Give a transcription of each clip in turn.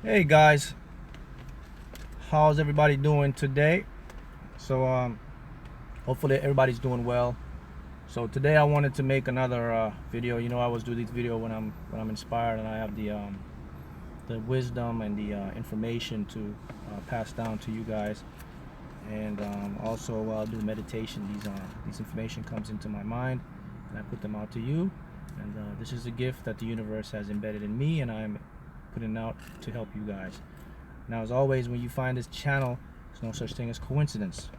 Hey guys, how's everybody doing today? So hopefully everybody's doing well. So today I wanted to make another video. I always do these videos when I'm inspired and I have the wisdom and the information to pass down to you guys. And also while I do meditation, these information comes into my mind and I put them out to you. And this is a gift that the universe has embedded in me, and I'm putting out to help you guys. Now, as always, when you find this channel, there's no such thing as coincidence.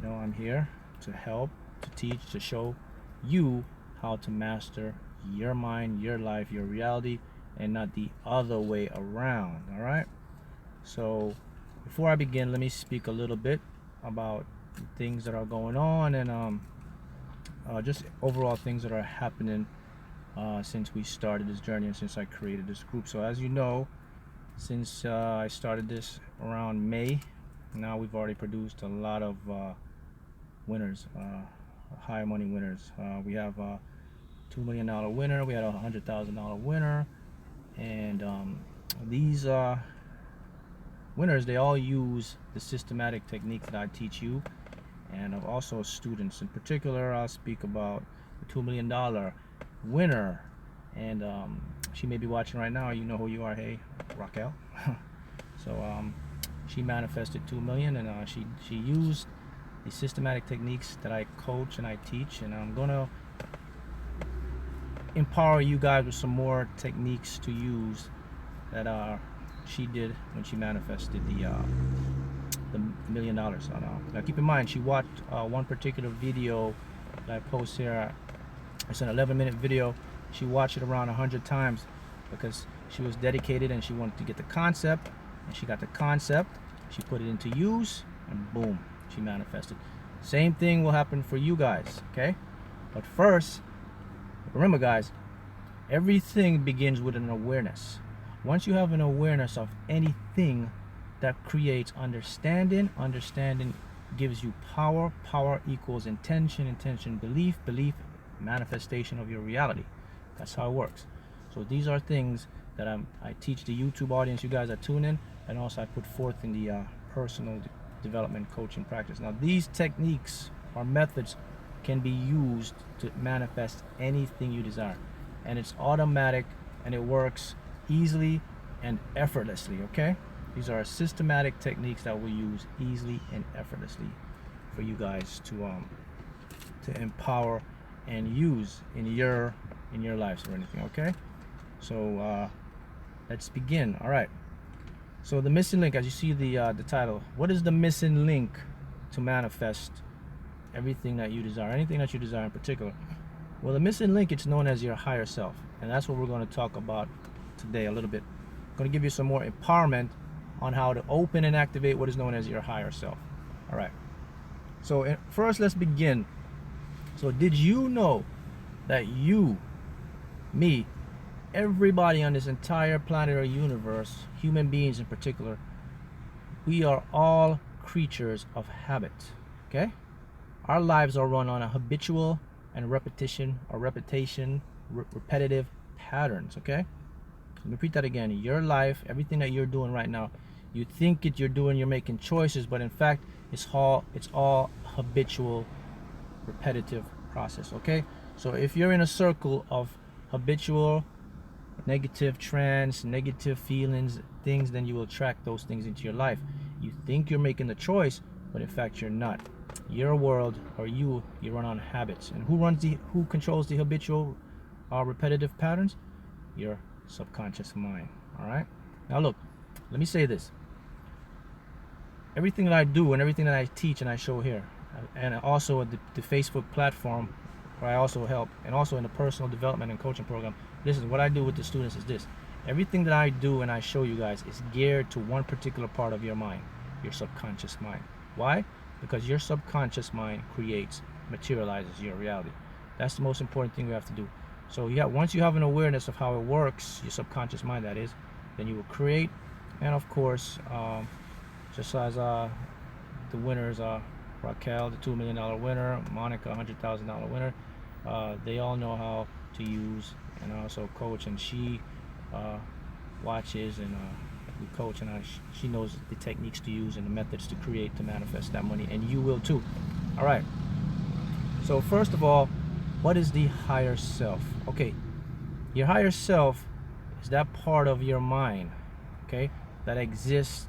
I'm here to help, to teach, to show you how to master your mind, your life, your reality, and not the other way around. All right? So, before I begin, let me speak a little bit about things that are going on and just overall things that are happening since we started this journey and since I created this group. So, as you know, since I started this around May, now we've already produced a lot of winners, high money winners. We have a $2 million winner, we had a $100,000 winner, and these winners, they all use the systematic technique that I teach you, and also students. In particular, I'll speak about the $2 million winner, and she may be watching right now. You know who you are. Hey, Raquel. So she manifested 2 million, and she used the systematic techniques that I coach and I teach, and I'm gonna empower you guys with some more techniques to use that she did when she manifested the $1 million. Now keep in mind, she watched one particular video that I post here. It's an 11-minute video. She watched it around 100 times because she was dedicated and she wanted to get the concept, and she got the concept, she put it into use, and boom, she manifested. Same thing will happen for you guys, okay? But first, remember guys, everything begins with an awareness. Once you have an awareness of anything, that creates understanding. Understanding gives you power. Power equals intention. Intention, belief. Belief, manifestation of your reality. That's how it works. So these are things that I teach the YouTube audience, you guys that tune in, and also I put forth in the personal development coaching practice. Now these techniques or methods can be used to manifest anything you desire, and it's automatic and it works easily and effortlessly. Okay, these are systematic techniques that we use easily and effortlessly for you guys to empower and use in your lives or anything. Okay, so let's begin. All right, so the missing link, as you see the title, what is the missing link to manifest everything that you desire, anything that you desire in particular? Well, the missing link, it's known as your higher self, and that's what we're going to talk about today a little bit. I'm going to give you some more empowerment on how to open and activate what is known as your higher self. All right, so first let's begin. So did you know that you, me, everybody on this entire planet or universe, human beings in particular, we are all creatures of habit. Okay, our lives are run on a habitual and repetitive patterns. Okay, let me repeat that again. Your life, everything that you're doing right now, you think you're making choices, but in fact it's all habitual, repetitive process. Okay, so if you're in a circle of habitual negative trends, negative feelings, things, then you will attract those things into your life. You think you're making the choice, but in fact you're not. Your world, or you run on habits. And who controls the habitual repetitive patterns? Your subconscious mind. All right, now look, let me say this. Everything that I do and everything that I teach and I show here, and also the Facebook platform where I also help, and also in the personal development and coaching program, this is what I do with the students. Is this: everything that I do and I show you guys is geared to one particular part of your mind, your subconscious mind. Why? Because your subconscious mind materializes your reality. That's the most important thing we have to do. So once you have an awareness of how it works, your subconscious mind, that is, then you will create. And of course, just as the winners, Raquel, the $2 million winner, Monica, $100,000 winner, they all know how to use and also coach, and she watches and we coach, and she knows the techniques to use and the methods to create to manifest that money, and you will too. All right. So first of all, what is the higher self? Okay, your higher self is that part of your mind, okay, that exists.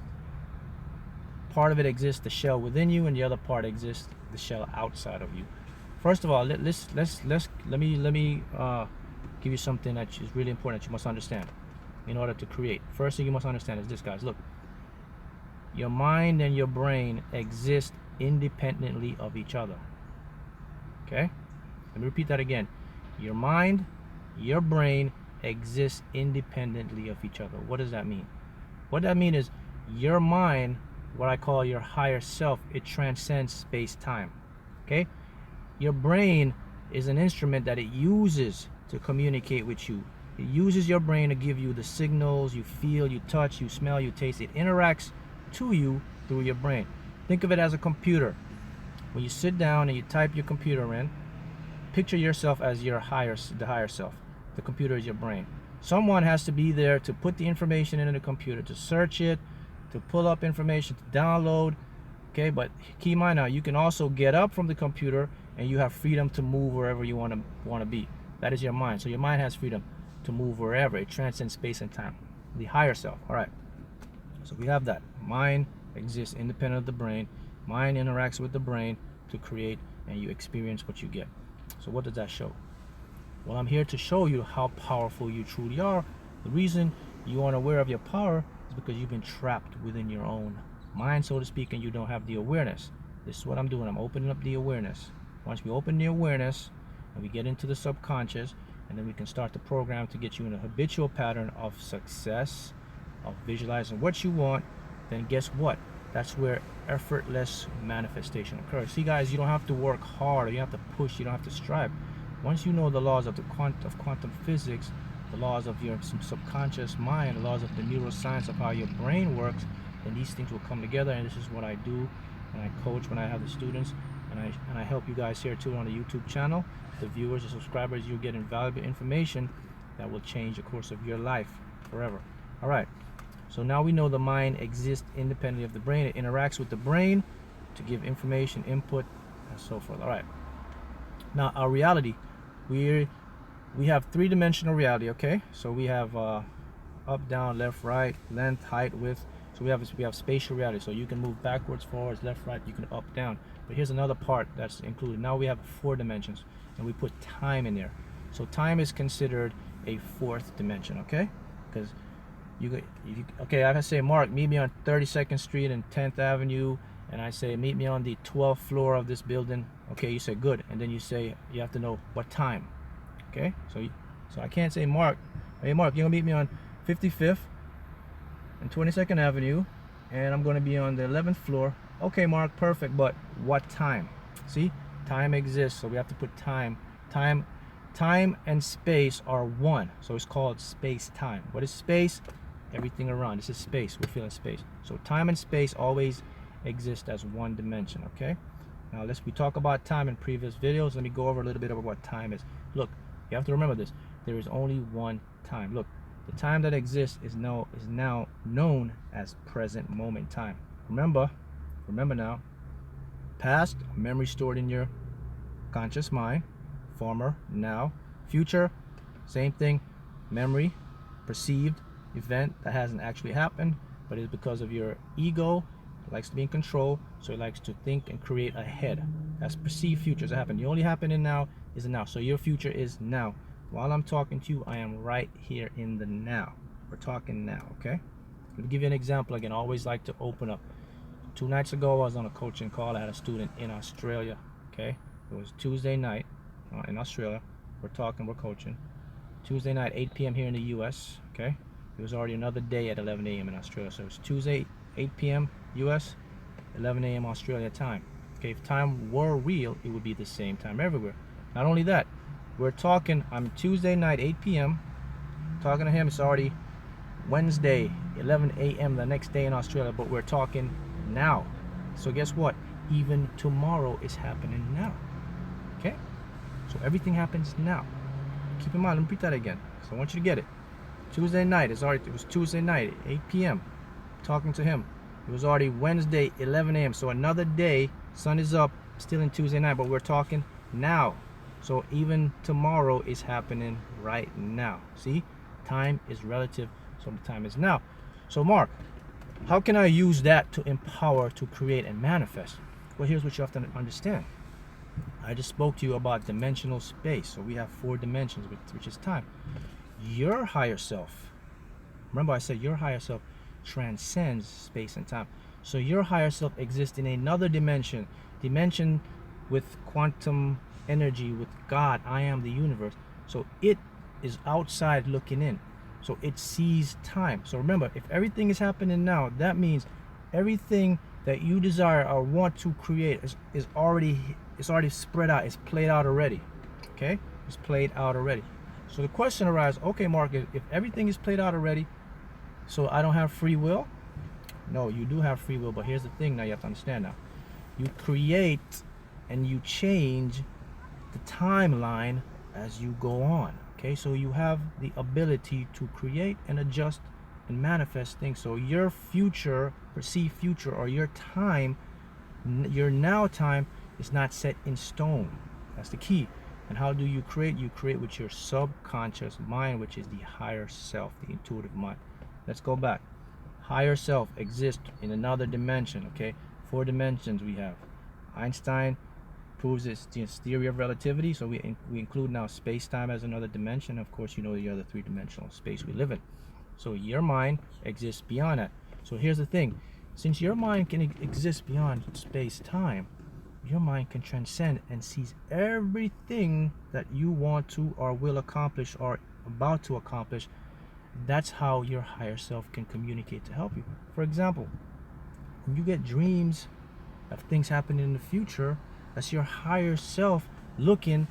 Part of it exists the shell within you, and the other part exists the shell outside of you. First of all, let me give you something that is really important that you must understand in order to create. First thing you must understand is this, guys. Look, your mind and your brain exist independently of each other. Okay? Let me repeat that again. Your mind, your brain exist independently of each other. What does that mean? What that means is your mind, what I call your higher self, it transcends space-time. Okay? Your brain is an instrument that it uses to communicate with you. It uses your brain to give you the signals you feel, you touch, you smell, you taste. It interacts to you through your brain. Think of it as a computer. When you sit down and you type your computer in, picture yourself as the higher self. The computer is your brain. Someone has to be there to put the information into the computer, to search it, to pull up information, to download. Okay, but keep in mind now, you can also get up from the computer and you have freedom to move wherever you want to be. That is your mind. So your mind has freedom to move wherever. It transcends space and time. The higher self. All right. So we have that. Mind exists independent of the brain. Mind interacts with the brain to create, and you experience what you get. So what does that show? Well, I'm here to show you how powerful you truly are. The reason you aren't aware of your power is because you've been trapped within your own mind, so to speak, and you don't have the awareness. This is what I'm doing. I'm opening up the awareness. Once we open the awareness and we get into the subconscious, and then we can start the program to get you in a habitual pattern of success, of visualizing what you want, then guess what? That's where effortless manifestation occurs. See, guys, you don't have to work hard, or you don't have to push, you don't have to strive. Once you know the laws of quantum physics, the laws of your subconscious mind, the laws of the neuroscience of how your brain works, then these things will come together. And this is what I do when I coach, when I have the students, and I help you guys here too on the YouTube channel. The viewers, the subscribers, you'll get invaluable information that will change the course of your life forever. All right. So now we know the mind exists independently of the brain. It interacts with the brain to give information, input, and so forth. All right. Now our reality, we have three-dimensional reality. Okay. So we have up, down, left, right, length, height, width. So we have spatial reality. So you can move backwards, forwards, left, right. You can up, down. But here's another part that's included. Now we have 4 dimensions, and we put time in there. So time is considered a 4th dimension. Okay. Because okay, I say, Mark, meet me on 32nd Street and 10th Avenue, and I say, meet me on the 12th floor of this building. Okay, you say good, and then you say you have to know what time. Okay, so I can't say, Mark, hey Mark, you're gonna meet me on 55th and 22nd Avenue, and I'm gonna be on the 11th floor. Okay, Mark, perfect, but what time? See, time exists, so we have to put time. Time and space are one, so it's called space-time. What is space? Everything around. This is space. We're feeling space. So time and space always exist as one dimension. Okay. Now we talk about time in previous videos. Let me go over a little bit about what time is. Look, you have to remember this. There is only one time. Look, the time that exists is now known as present moment time. Remember now. Past, memory stored in your conscious mind. Former, now. Future, same thing. Memory, perceived event that hasn't actually happened, but it's because of your ego. It likes to be in control, so it likes to think and create ahead. That's perceived futures that happen. The only happening now is the now. So your future is now. While I'm talking to you, I am right here in the now. We're talking now, okay? Let me give you an example again. I always like to open up. 2 nights ago, I was on a coaching call. I had a student in Australia, okay? It was Tuesday night in Australia. We're coaching. Tuesday night, 8 p.m. here in the US, okay? It was already another day at 11 a.m. in Australia. So it's Tuesday, 8 p.m. US, 11 a.m. Australia time. Okay, if time were real, it would be the same time everywhere. Not only that, we're talking, I'm Tuesday night, 8 p.m. Talking to him, it's already Wednesday, 11 a.m. the next day in Australia, but we're talking now. So guess what? Even tomorrow is happening now. Okay? So everything happens now. Keep in mind, let me repeat that again. So I want you to get it. Tuesday night, it was Tuesday night, 8 p.m. talking to him. It was already Wednesday, 11 a.m. So another day, sun is up, still in Tuesday night, but we're talking now. So even tomorrow is happening right now. See, time is relative, so the time is now. So Mark, how can I use that to empower, to create, and manifest? Well, here's what you have to understand. I just spoke to you about dimensional space. So we have 4 dimensions, which is time. Your higher self, remember I said your higher self transcends space and time. So your higher self exists in another dimension with quantum energy, with God. I am the universe. So it is outside looking in. So it sees time. So remember, if everything is happening now, that means everything that you desire or want to create is already spread out. It's played out already. Okay, it's played out already. So the question arises, okay, Mark, if everything is played out already, so I don't have free will? No, you do have free will, but here's the thing now you have to understand now. You create and you change the timeline as you go on. Okay, so you have the ability to create and adjust and manifest things. So your future, perceived future, or your time, your now time is not set in stone. That's the key. And how do you create? You create with your subconscious mind, which is the higher self, the intuitive mind. Let's go back. Higher self exists in another dimension. Okay, 4 dimensions we have. Einstein proves its theory of relativity, so we include now space-time as another dimension. Of course, you know the other 3-dimensional space we live in. So your mind exists beyond that. So here's the thing. Since your mind can exist beyond space-time, your mind can transcend and sees everything that you want to or will accomplish or about to accomplish. That's how your higher self can communicate to help you. For example, when you get dreams of things happening in the future, that's your higher self looking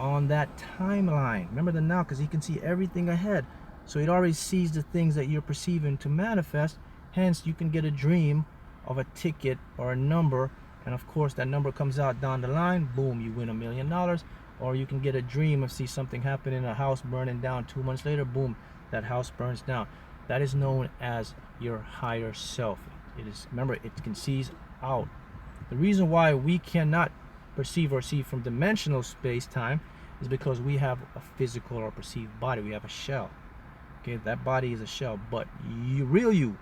on that timeline. Remember the now, because he can see everything ahead. So it already sees the things that you're perceiving to manifest. Hence, you can get a dream of a ticket or a number, and of course that number comes out down the line, boom, you win $1 million. Or you can get a dream of see something happening, a house burning down, 2 months later, boom, that house burns down. That is known as your higher self. It is, remember, it can see out. The reason why we cannot perceive or see from dimensional space-time is because we have a physical or perceived body. We have a shell. Okay, that body is a shell, but you,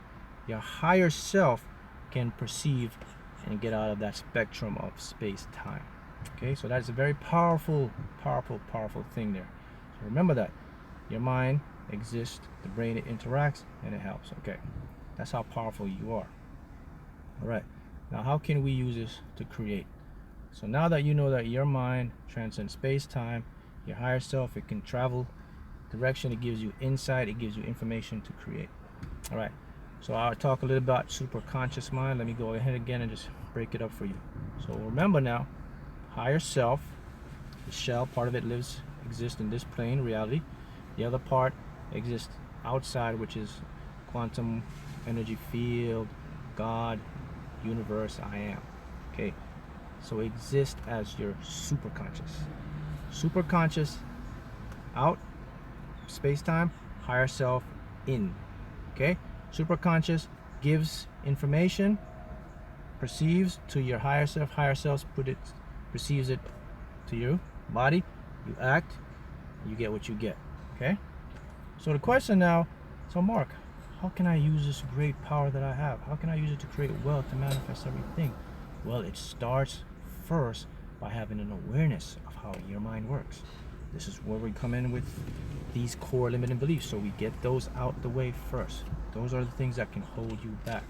your higher self, can perceive and get out of that spectrum of space-time. Okay, so that's a very powerful thing there. So remember that your mind exists, the brain, it interacts, and it helps. Okay, that's how powerful you are. All right, now how can we use this to create? So now that you know that your mind transcends space-time, your higher self, it can travel direction, it gives you insight, it gives you information to create. All right, so I'll talk a little about superconscious mind. Let me go ahead again and just break it up for you. So remember now, higher self, the shell, part of it exists in this plane, reality. The other part exists outside, which is quantum energy field, God, universe, I am. Okay, so exist as your superconscious. Superconscious out, space-time, higher self in. Okay, superconscious gives information, perceives to your higher self perceives it to your body, you act, you get what you get. Okay, so the question now, so Mark, how can I use this great power that I have? How can I use it to create wealth, to manifest everything? Well, it starts first by having an awareness of how your mind works. This is where we come in with these core limiting beliefs. So we get those out the way first. Those are the things that can hold you back.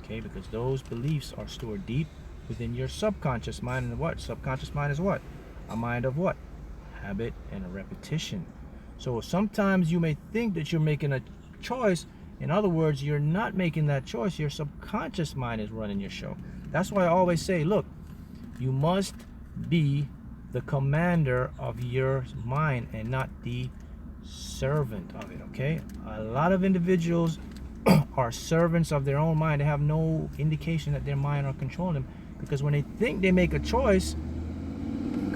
Okay, because those beliefs are stored deep within your subconscious mind. And what? Subconscious mind is what? A mind of what? Habit and a repetition. So sometimes you may think that you're making a choice. In other words, you're not making that choice. Your subconscious mind is running your show. That's why I always say, look, you must be the commander of your mind and not the servant of it. Okay, a lot of individuals are servants of their own mind. They have no indication that their mind are controlling them, because when they think they make a choice,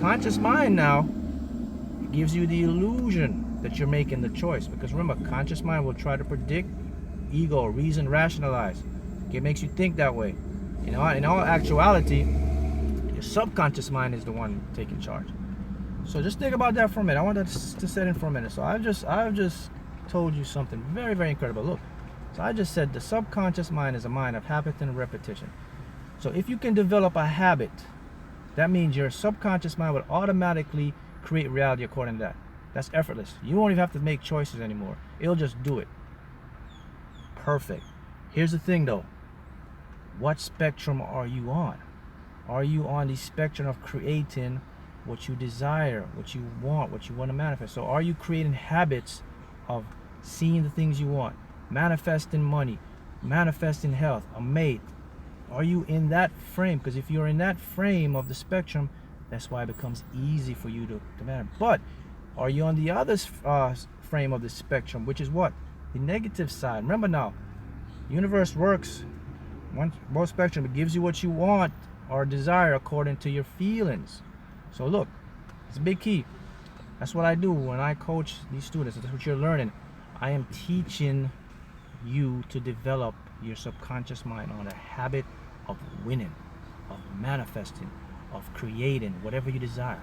conscious mind now gives you the illusion that you're making the choice. Because remember, conscious mind will try to predict ego, reason, rationalize. Okay, it makes you think that way. In all actuality, your subconscious mind is the one taking charge. So just think about that for a minute. I want to set in for a minute. So I've just told you something very, very incredible. Look, so I just said the subconscious mind is a mind of habit and repetition. So if you can develop a habit, that means your subconscious mind would automatically create reality according to that. That's effortless. You won't even have to make choices anymore. It'll just do it. Perfect. Here's the thing though. What spectrum are you on? Are you on the spectrum of creating what you desire, what you want to manifest? So are you creating habits of seeing the things you want, manifesting money, manifesting health, a mate? Are you in that frame? Because if you're in that frame of the spectrum, that's why it becomes easy for you to manifest. But are you on the other frame of the spectrum, which is what? The negative side. Remember now, the universe works both spectrum. It gives you what you want or desire according to your feelings. So look, it's a big key. That's what I do when I coach these students. That's what you're learning. I am teaching you to develop your subconscious mind on a habit of winning, of manifesting, of creating whatever you desire.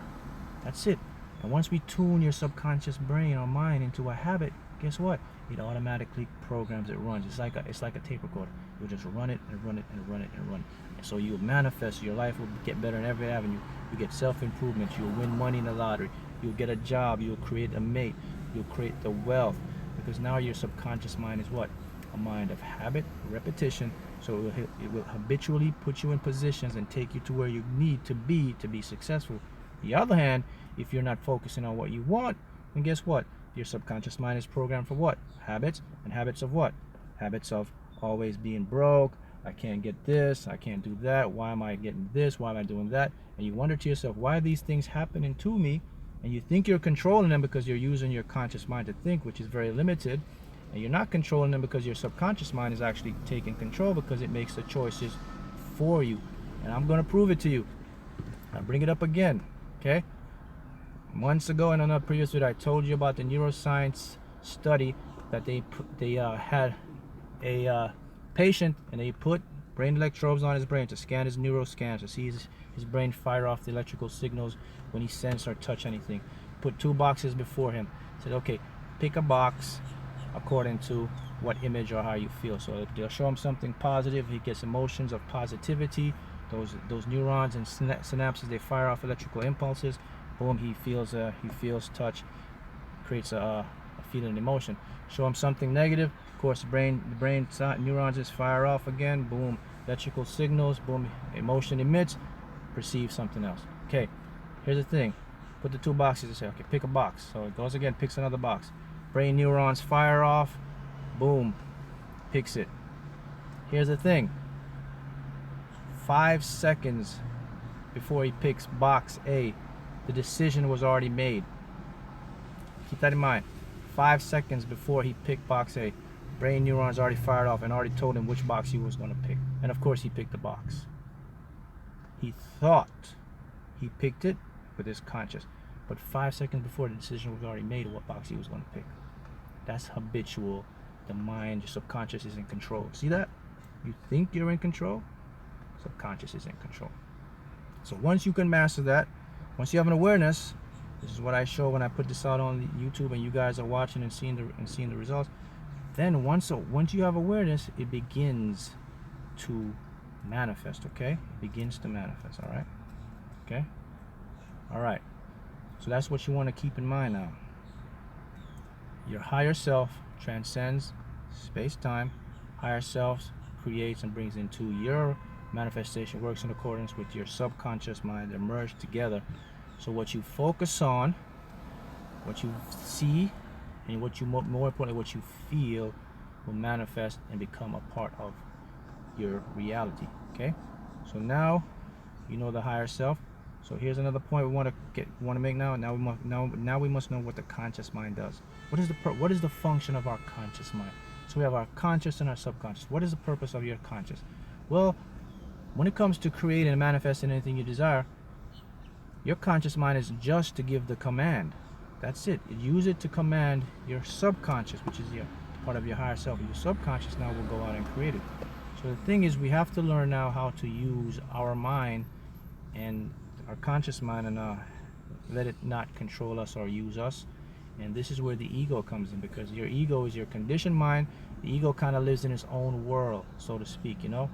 That's it. And once we tune your subconscious brain or mind into a habit, guess what? It automatically programs, it runs. It's like a tape recorder. You'll just run it and run it and run it and run it. And so you'll manifest. Your life will get better in every avenue. You get self-improvement. You'll win money in the lottery. You'll get a job. You'll create a mate. You'll create the wealth. Because now your subconscious mind is what? A mind of habit, repetition. So it will habitually put you in positions and take you to where you need to be successful. On the other hand, if you're not focusing on what you want, then guess what? Your subconscious mind is programmed for what? Habits. And habits of what? Habits of always being broke. I can't get this. I can't do that. Why am I getting this? Why am I doing that? And you wonder to yourself, why are these things happening to me? And you think you're controlling them because you're using your conscious mind to think, which is very limited. And you're not controlling them because your subconscious mind is actually taking control, because it makes the choices for you. And I'm going to prove it to you. I'll bring it up again. Okay? Months ago in another previous video, I told you about the neuroscience study that they had a patient, and they put brain electrodes on his brain to scan his neuroscans to see his brain fire off the electrical signals when he sense or touch anything. Put 2 boxes before him. Said, okay, pick a box according to what image or how you feel. So they'll show him something positive. He gets emotions of positivity. Those neurons and synapses, they fire off electrical impulses. Boom, he feels touch, creates a feeling, emotion. Show him something negative, of course the brain neurons just fire off again. Boom, electrical signals. Boom, emotion emits, perceive something else. Okay, here's the thing. Put the 2 boxes and say, okay, pick a box. So it goes again, picks another box. Brain neurons fire off. Boom, picks it. Here's the thing. 5 seconds before he picks box A, the decision was already made. Keep that in mind. 5 seconds before he picked box A, brain neurons already fired off and already told him which box he was going to pick. And of course he picked the box. He thought he picked it with his conscious, but 5 seconds before, the decision was already made of what box he was going to pick. That's habitual. The mind, your subconscious is in control. See that? You think you're in control, subconscious is in control. So once you can master that, once you have an awareness, this is what I show when I put this out on YouTube and you guys are watching and seeing the results. Then once you have awareness, it begins to manifest. Okay, it begins to manifest. All right. Okay. All right. So that's what you want to keep in mind now. Your higher self transcends space-time. Higher self creates and brings into your manifestation, works in accordance with your subconscious mind. They merge together. So what you focus on, what you see, and what you more importantly, what you feel, will manifest and become a part of your reality. Okay. So now you know the higher self. So here's another point we want to make now. Now we must know what the conscious mind does. What is the function of our conscious mind? So we have our conscious and our subconscious. What is the purpose of your conscious? Well, when it comes to creating and manifesting anything you desire, your conscious mind is just to give the command. That's it. You use it to command your subconscious, which is your part of your higher self. Your subconscious now will go out and create it. So the thing is, we have to learn now how to use our mind and our conscious mind, and let it not control us or use us. And this is where the ego comes in, because your ego is your conditioned mind. The ego kind of lives in its own world, so to speak, you know.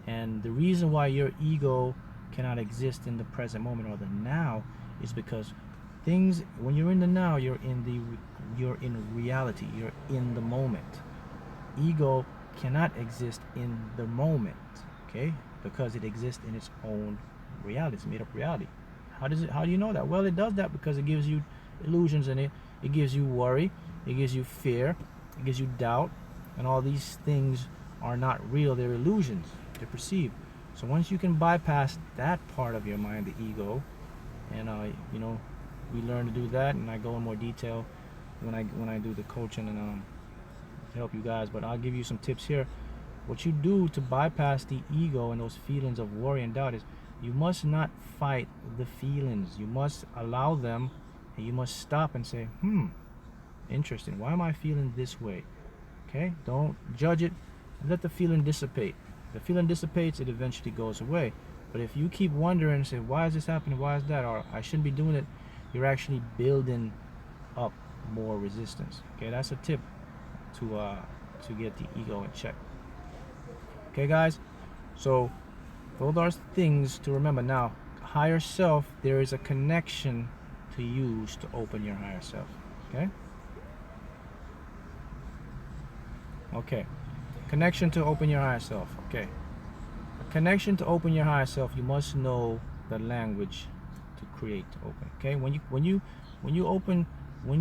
And the reason why your ego cannot exist in the present moment or the now is because things, when you're in the now, you're in reality, you're in the moment. Ego cannot exist in the moment, okay, because it exists in its own reality. It's made up reality. How do you know that? Well, it does that because it gives you illusions in it. It gives you worry, it gives you fear, it gives you doubt, and all these things are not real. They're illusions, they're perceived. So once you can bypass that part of your mind, the ego, and you know, we learn to do that, and I go in more detail when I do the coaching and to help you guys. But I'll give you some tips here. What you do to bypass the ego and those feelings of worry and doubt is you must not fight the feelings. You must allow them, and you must stop and say, interesting, why am I feeling this way? Okay, don't judge it, and let the feeling dissipate. If the feeling dissipates, it eventually goes away. But if you keep wondering and say, why is this happening, why is that, or I shouldn't be doing it, you're actually building up more resistance. Okay, that's a tip to get the ego in check. Okay, guys, so those are things to remember. Now, higher self, there is a connection to use to open your higher self. Okay, connection to open your higher self. Okay, a connection to open your higher self, you must know the language to create, to open. Okay, when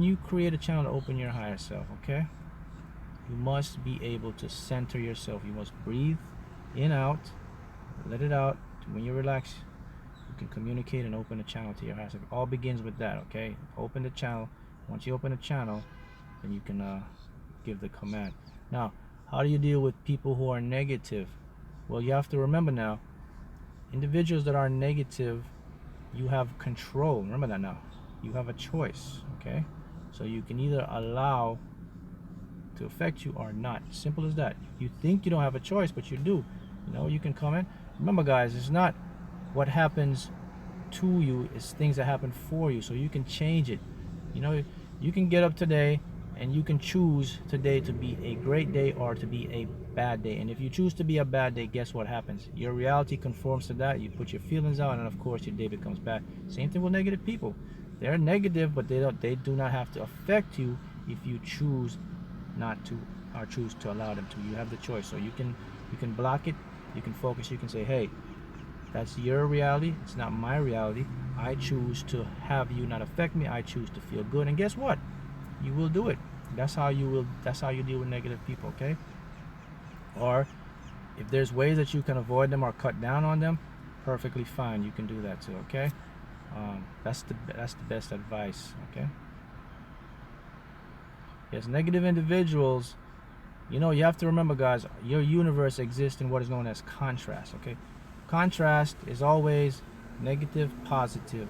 you create a channel to open your higher self, okay, you must be able to center yourself. You must breathe in, out, let it out. When you relax, you can communicate and open a channel to your higher self. It all begins with that. Okay, open the channel. Once you open the channel, then you can give the command. Now, how do you deal with people who are negative? Well, you have to remember now, individuals that are negative, you have control. Remember that now. You have a choice. Okay, so you can either allow to affect you or not. Simple as that. You think you don't have a choice, but you do. You know, you can come in. Remember, guys, it's not what happens to you, it's things that happen for you. So you can change it. You know, you can get up today and you can choose today to be a great day or to be a bad day. And if you choose to be a bad day, guess what happens? Your reality conforms to that. You put your feelings out, and of course your day becomes bad. Same thing with negative people. They're negative, but they do not have to affect you if you choose not to, or choose to allow them to. You have the choice. So you can block it, you can focus, you can say, hey, that's your reality, it's not my reality. I choose to have you not affect me. I choose to feel good, and guess what? You will do it. That's how you deal with negative people. Okay, or if there's ways that you can avoid them or cut down on them, perfectly fine, you can do that too. Okay, that's the best advice. Okay, yes, negative individuals, you know, you have to remember, guys, your universe exists in what is known as contrast. Okay, contrast is always negative, positive,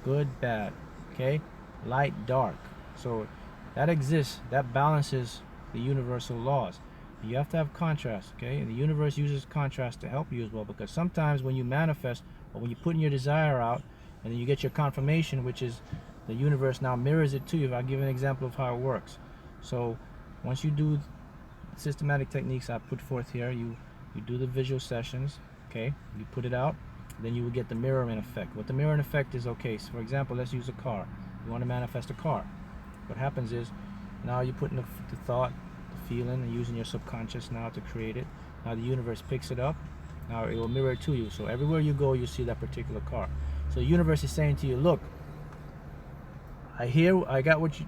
good, bad. Okay, light, dark. So that exists, that balances the universal laws. You have to have contrast. Okay, and the universe uses contrast to help you as well, because sometimes when you manifest, or when you put in your desire out and then you get your confirmation, which is the universe now mirrors it to you. I'll give an example of how it works. So once you do systematic techniques I put forth here, you do the visual sessions. Okay, you put it out, then you will get the mirroring effect. What the mirroring effect is, okay, so for example, let's use a car. You want to manifest a car. What happens is, now you're putting the thought, the feeling, and using your subconscious now to create it. Now the universe picks it up. Now it will mirror it to you. So everywhere you go, you see that particular car. So the universe is saying to you, look, I got what you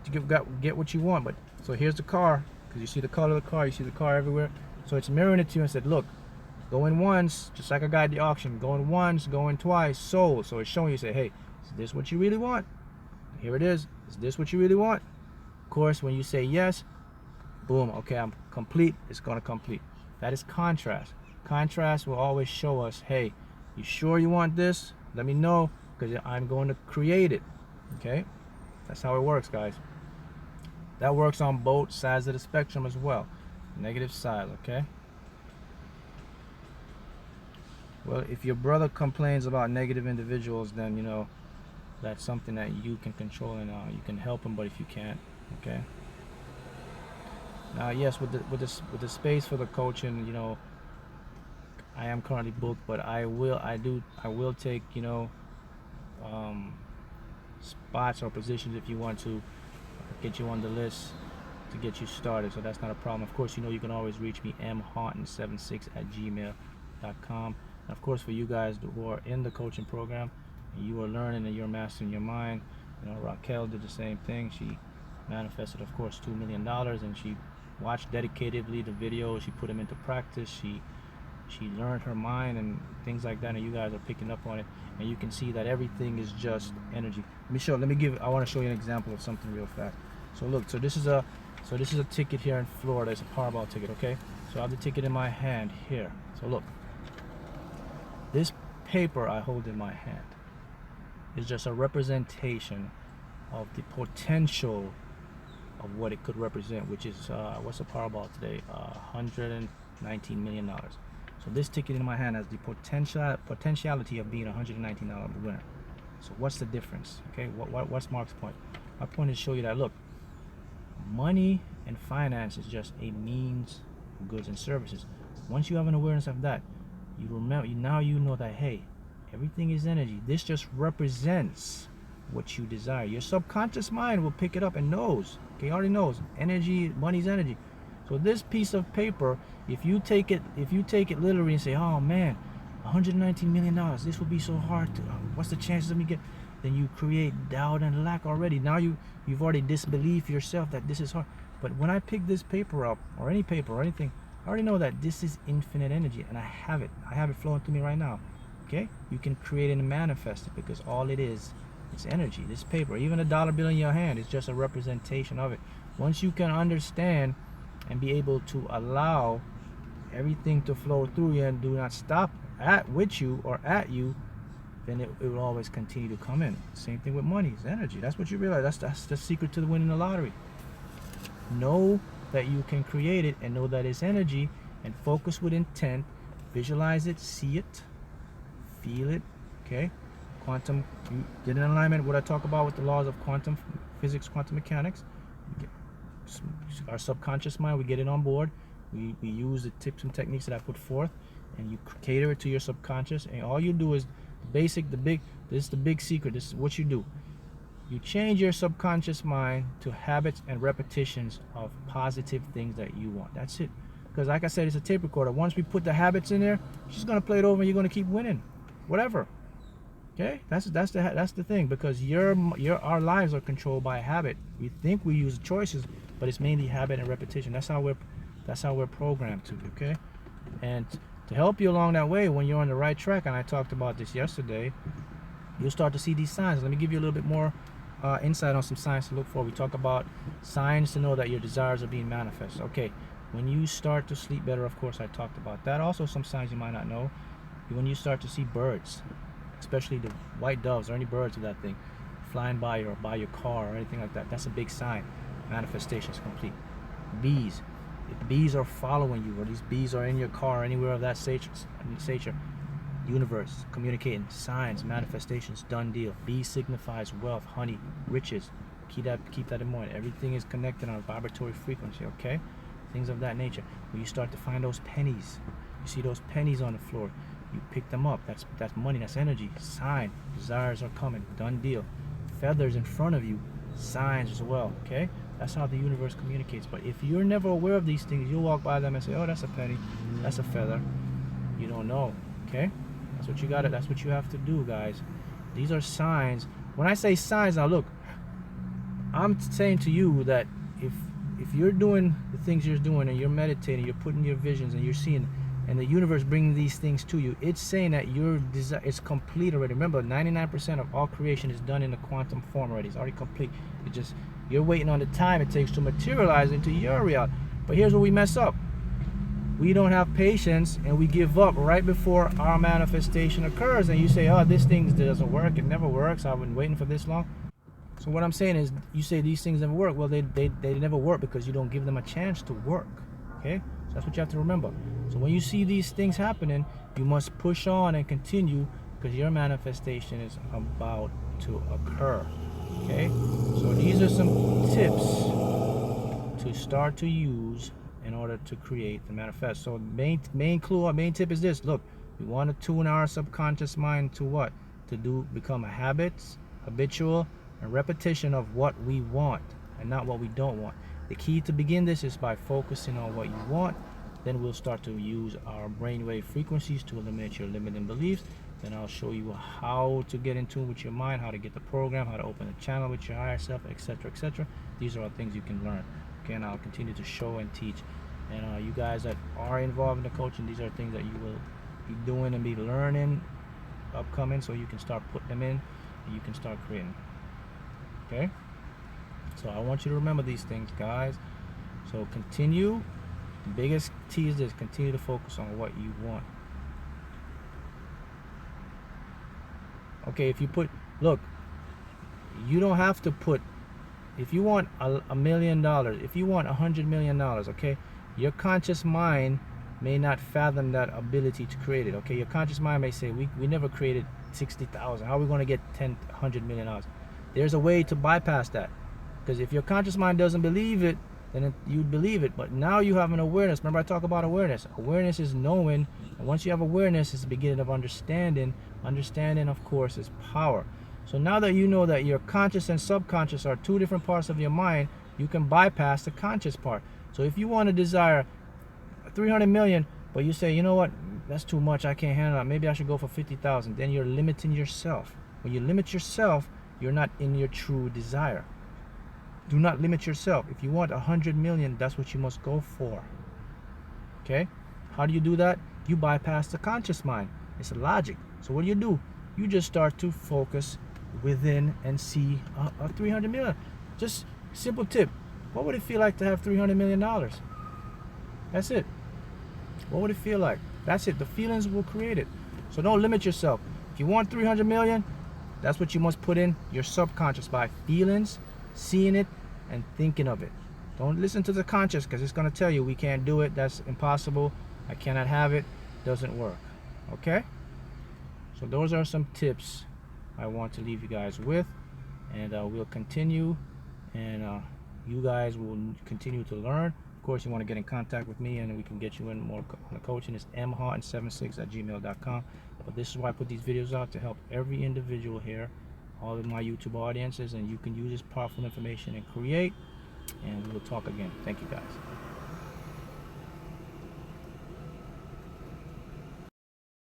get what you want, but so here's the car, because you see the color of the car, you see the car everywhere. So it's mirroring it to you and said, look, going once, just like a guy at the auction, going once, going twice, sold. So it's showing you, say, hey, is this what you really want? Here it is. Is this what you really want? Of course, when you say yes, boom, okay, I'm complete, it's going to complete. That is contrast. Contrast will always show us, hey, you sure you want this? Let me know, because I'm going to create it. Okay, that's how it works, guys. That works on both sides of the spectrum as well. Negative side, okay? Well, if your brother complains about negative individuals, then you know that's something that you can control, and you can help him. But if you can't, okay. Now, yes, with the space for the coaching, you know, I am currently booked, but I will take, you know, spots or positions if you want to get you on the list to get you started. So that's not a problem. Of course, you know, you can always reach me mhaughton76@gmail.com. And of course, for you guys who are in the coaching program and you are learning and you're mastering your mind, you know, Raquel did the same thing. She manifested, of course, $2 million, and she watched dedicatedly the videos. She put them into practice. She learned her mind and things like that, and you guys are picking up on it, and you can see that everything is just energy. I want to show you an example of something real fast. So look, so this is a ticket here in Florida. It's a Powerball ticket, okay? So I have the ticket in my hand here. So look, this paper I hold in my hand is just a representation of the potential of what it could represent, which is what's the Powerball today? $119 million. So this ticket in my hand has the potentiality of being a $119 winner. So what's the difference? Okay, what's Mark's point? My point is to show you that, look, money and finance is just a means of goods and services. Once you have an awareness of that, you remember, now you know that, hey, everything is energy. This just represents what you desire. Your subconscious mind will pick it up and knows. Okay, already knows. Energy, money's energy. So this piece of paper, if you take it literally and say, oh man, $119 million, this will be so hard to, what's the chances of me get? Then you create doubt and lack already. Now you've already disbelieved yourself that this is hard. But when I pick this paper up, or any paper or anything, I already know that this is infinite energy, and I have it flowing through me right now. Okay, you can create it and manifest it, because all it is, it's energy. This paper, even a dollar bill in your hand, is just a representation of it. Once you can understand and be able to allow everything to flow through you and do not stop with you or at you, then it will always continue to come in. Same thing with money. It's energy. That's what you realize. That's the secret to winning the lottery. Know that you can create it, and know that it's energy, and focus with intent. Visualize it, see it, feel it. Okay, quantum, you get in alignment with what I talk about with the laws of quantum physics, quantum mechanics. Our subconscious mind, we get it on board. We use the tips and techniques that I put forth, and you cater it to your subconscious. And all you do is this is the big secret. This is what you do. You change your subconscious mind to habits and repetitions of positive things that you want. That's it. Because like I said, it's a tape recorder. Once we put the habits in there, she's gonna play it over, and you're gonna keep winning, whatever. Okay, that's the thing. Because our lives are controlled by habit. We think we use choices, but it's mainly habit and repetition. That's how we're programmed to. Okay, and to help you along that way, when you're on the right track, and I talked about this yesterday, you'll start to see these signs. Let me give you a little bit more insight on some signs to look for. We talk about signs to know that your desires are being manifested. Okay, when you start to sleep better, of course, I talked about that. Also, some signs you might not know. When you start to see birds, especially the white doves or any birds of that thing, flying by you or by your car or anything like that, that's a big sign. Manifestation is complete. Bees. If bees are following you, or these bees are in your car or anywhere of that nature, universe, communicating, signs, manifestations, done deal. Bee signifies wealth, honey, riches. Keep that in mind. Everything is connected on a vibratory frequency, okay? Things of that nature. When you start to find those pennies, you see those pennies on the floor, you pick them up. That's money, that's energy. Sign, desires are coming, done deal. Feathers in front of you, signs as well, okay? That's how the universe communicates. But if you're never aware of these things, you'll walk by them and say, oh, that's a penny, that's a feather. You don't know, okay? That's what you have to do, guys. These are signs. When I say signs, now look, I'm saying to you that if you're doing the things you're doing, and you're meditating, you're putting your visions, and you're seeing, and the universe bringing these things to you, it's saying that your desire is complete already. Remember, 99% of all creation is done in the quantum form already. It's already complete. You're waiting on the time it takes to materialize into your reality. But here's where we mess up. We don't have patience, and we give up right before our manifestation occurs. And you say, oh, this thing doesn't work. It never works. I've been waiting for this long. So what I'm saying is, you say these things never work. Well, they never work because you don't give them a chance to work. Okay, so that's what you have to remember. So when you see these things happening, you must push on and continue, because your manifestation is about to occur. Okay, so these are some tips to start to use in order to create the manifest. So main tip is this. Look, we want to tune our subconscious mind to what? To become a habitual and repetition of what we want and not what we don't want. The key to begin this is by focusing on what you want. Then we'll start to use our brainwave frequencies to eliminate your limiting beliefs. Then I'll show you how to get in tune with your mind, how to get the program, how to open a channel with your higher self, etc., etc. These are all things you can learn. Okay, and I'll continue to show and teach. And you guys that are involved in the coaching, these are things that you will be doing and be learning upcoming, so you can start putting them in and you can start creating. Okay, so I want you to remember these things, guys. So continue. The biggest key is this: continue to focus on what you want. Okay, if you look, you don't have to put, if you want $1 million, if you want $100 million, okay, your conscious mind may not fathom that ability to create it. Okay, your conscious mind may say, we never created 60,000. How are we going to get $100 million? There's a way to bypass that, because if your conscious mind doesn't believe it, then you'd believe it. But now you have an awareness. Remember, I talk about awareness. Awareness is knowing, and once you have awareness, it's the beginning of understanding. Understanding, of course, is power. So now that you know that your conscious and subconscious are two different parts of your mind, you can bypass the conscious part. So if you want to desire 300 million, but you say, you know what, that's too much, I can't handle it, maybe I should go for 50,000, then you're limiting yourself. When you limit yourself, you're not in your true desire. Do not limit yourself. If you want 100 million, that's what you must go for. Okay? How do you do that? You bypass the conscious mind. It's logic. So what do? You just start to focus within and see a 300 million. Just simple tip. What would it feel like to have $300 million? That's it. What would it feel like? That's it. The feelings will create it. So don't limit yourself. If you want 300 million, that's what you must put in your subconscious by feelings, seeing it, and thinking of it. Don't listen to the conscious, because it's going to tell you we can't do it, that's impossible, I cannot have it, doesn't work. Okay? So those are some tips I want to leave you guys with, and we'll continue, and you guys will continue to learn. Of course, you want to get in contact with me and we can get you in more coaching. It's mhoughton76@gmail.com. But this is why I put these videos out, to help every individual here, all of my YouTube audiences, and you can use this powerful information and create, and we will talk again. Thank you, guys.